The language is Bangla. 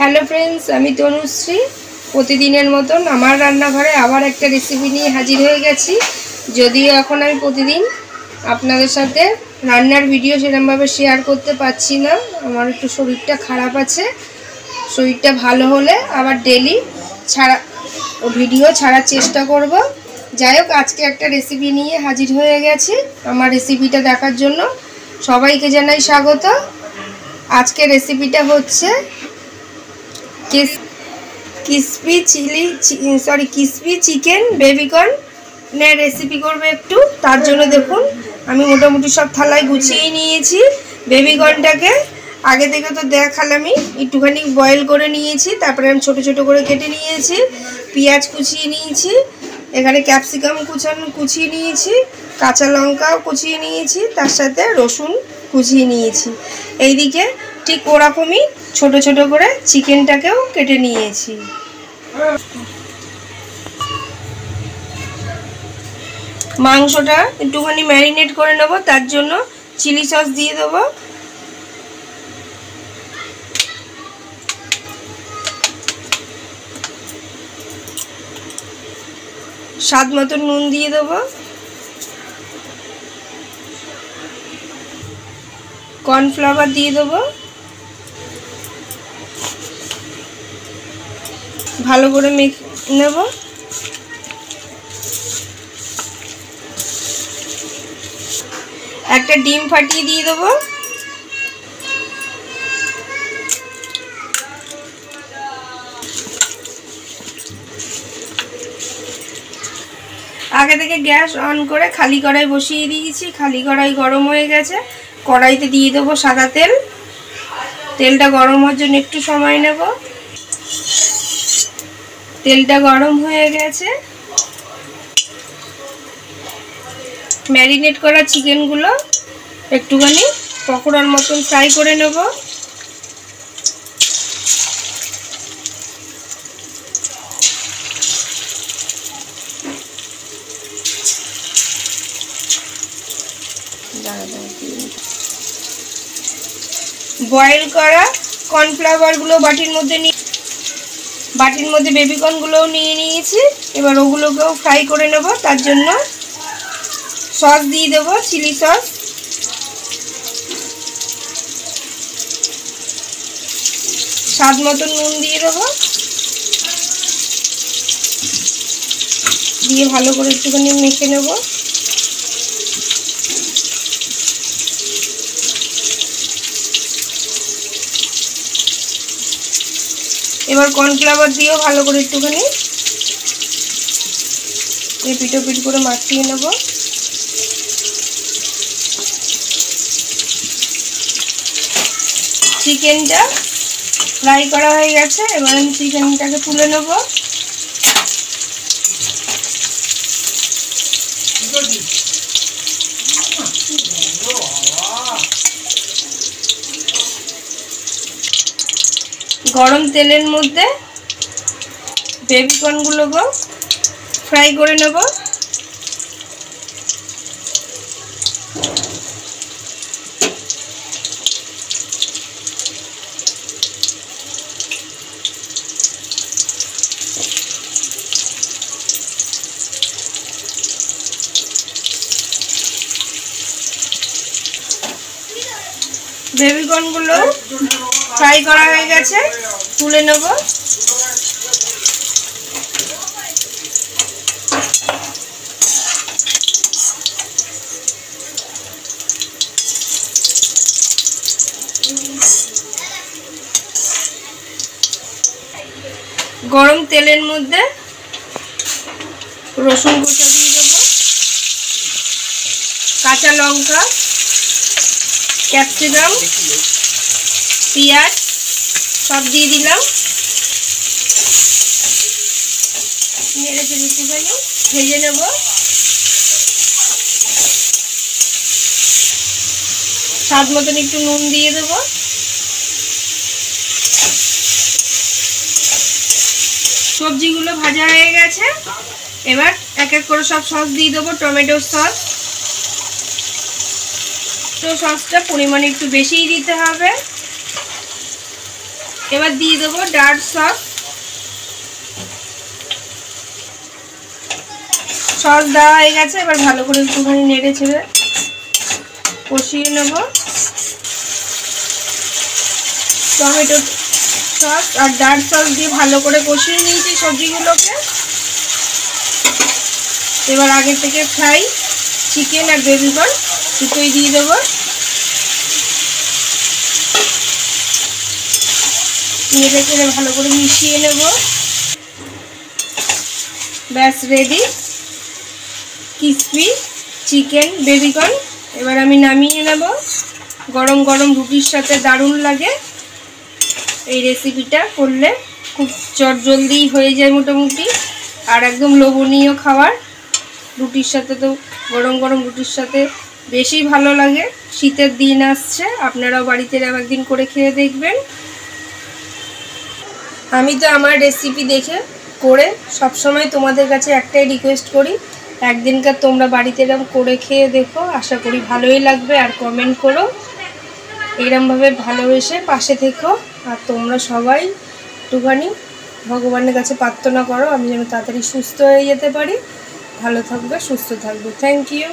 হ্যালো ফ্রেন্ডস, আমি তনুশ্রী। প্রতিদিনের মতন আমার রান্নাঘরে আবার একটা রেসিপি নিয়ে হাজির হয়ে গেছি। যদিও এখন আমি প্রতিদিন আপনাদের সাথে রান্নার ভিডিও সেরকমভাবে শেয়ার করতে পারছি না, আমার একটু শরীরটা খারাপ আছে। শরীরটা ভালো হলে আবার ডেলি ভিডিও ছাড়ার চেষ্টা করব। যাই হোক, আজকে একটা রেসিপি নিয়ে হাজির হয়ে গেছি। আমার রেসিপিটা দেখার জন্য সবাইকে জানাই স্বাগত। আজকে রেসিপিটা হচ্ছে ক্রিসপি চিকেন বেবিকর্নের রেসিপি করবে একটু। তার জন্য দেখুন, আমি মোটামুটি সব থালায় গুছিয়ে নিয়েছি। বেবিকর্নটাকে আগে থেকে তো দেখালামই, একটুখানি বয়েল করে নিয়েছি, তারপরে আমি ছোটো ছোটো করে কেটে নিয়েছি। পেঁয়াজ কুচিয়ে নিয়েছি, এখানে ক্যাপসিকাম কুচিয়ে নিয়েছি, কাঁচা লঙ্কাও কুচিয়ে নিয়েছি, তার সাথে রসুন কুচিয়ে নিয়েছি। এইদিকে ঠিক ওরকমই ছোট ছোট করে চিকেনটাকেও কেটে নিয়েছি। মাংসটা একটুখানি ম্যারিনেট করে নেব, তার জন্য চিলি সস দিয়ে দেবো, স্বাদ মতো নুন দিয়ে দেবো, কর্নফ্লাওয়ার দিয়ে দেবো, ভালো করে মেখে নেব। একটা ডিম ফাটিয়ে দিয়ে দেবো। আগে থেকে গ্যাস অন করে খালি কড়াই বসিয়ে দিয়েছি। খালি কড়াই গরম হয়ে গেছে। কড়াইতে দিয়ে দেবো সাদা তেল। তেলটা গরম হওয়ার জন্য একটু সময় নেব। তেলটা গরম হয়ে গেছে। ম্যারিনেট করা চিকেনগুলো একটুখানি পকোড়ার মতন ফ্রাই করে নেব। বয়েল করা কর্নফ্লাওয়ারগুলো বাটির মধ্যে বেবিকর্নগুলোও নিয়ে নিয়েছি। এবার ওগুলোকেও ফ্রাই করে নেব। তার জন্য সস দিয়ে দেবো, চিলি সস, স্বাদ মতো নুন দিয়ে দেবো, দিয়ে ভালো করে একটুখানি মেখে নেব। এবার কর্নফ্লাওয়ার দিয়েও ভালো করে একটুখানি এপিট ওপিট করে মাখিয়ে নেব। চিকেনটা ফ্রাই করা হয়ে গেছে। এবার আমি চিকেনটাকে তুলে নেব। গরম তেলের মধ্যে বেবিকর্নগুলোকে ফ্রাই করে নেব। বেবিকর্নগুলো ফ্রাই করা হয়ে গেছে, তুলে নেব। গরম তেলের মধ্যে রসুন কুচি দিয়ে দেবো, কাঁচা লঙ্কা, ক্যাপসিকাম, পেঁয়াজ সব দিয়ে দিলাম। নেড়ে চেড়ে একটুখানি ভেজে নেব। স্বাদ মতন একটু নুন দিয়ে দেবো। সবজিগুলো ভাজা হয়ে গেছে। এবার এক এক করে সব সস দিয়ে দেবো। টমেটো সস, তো সসটা পরিমাণে একটু বেশিই দিতে হবে। এবার দিয়ে দেবো ডার্ক সস। সস দেওয়া হয়ে গেছে, এবার ভালো করে একটুখানি নেড়ে ছেড়ে কষিয়ে নেব। টমেটো সস আর ডার্ক সস দিয়ে ভালো করে কষিয়ে নিয়েছি সবজিগুলোকে। এবার আগে থেকে ফ্রাই চিকেন আর বেবি কর্ন দুটোই দিয়ে দেবো। নেড়ে চেড়ে ভালো করে মিশিয়ে নেব। ব্যাস ready crispy chicken baby corn. এবার আমি নামিয়ে নেব। গরম গরম রুটির সাথে দারুণ লাগে। এই রেসিপিটা করলে খুব চটজলদি হয়ে যায় মোটামুটি, আর একদম লোভনীয় খাবার। রুটির সাথে তো গরম গরম রুটির সাথে বেশি ভালো লাগে। শীতের দিন আসছে, আপনারাও বাড়িতে একদিন করে খেয়ে দেখবেন। আমি তো আমার রেসিপি দেখে করে সবসময় তোমাদের কাছে একটাই রিকোয়েস্ট করি, একদিনকার তোমরা বাড়িতে এরকম করে খেয়ে দেখো, আশা করি ভালোই লাগবে। আর কমেন্ট করো, এরমভাবে ভালোবেসে পাশে থেকো। আর তোমরা সবাই একটুখানি ভগবানের কাছে প্রার্থনা করো আমি যেন তাড়াতাড়ি সুস্থ হয়ে যেতে পারি। ভালো থাকবে, সুস্থ থাকবে। Thank you.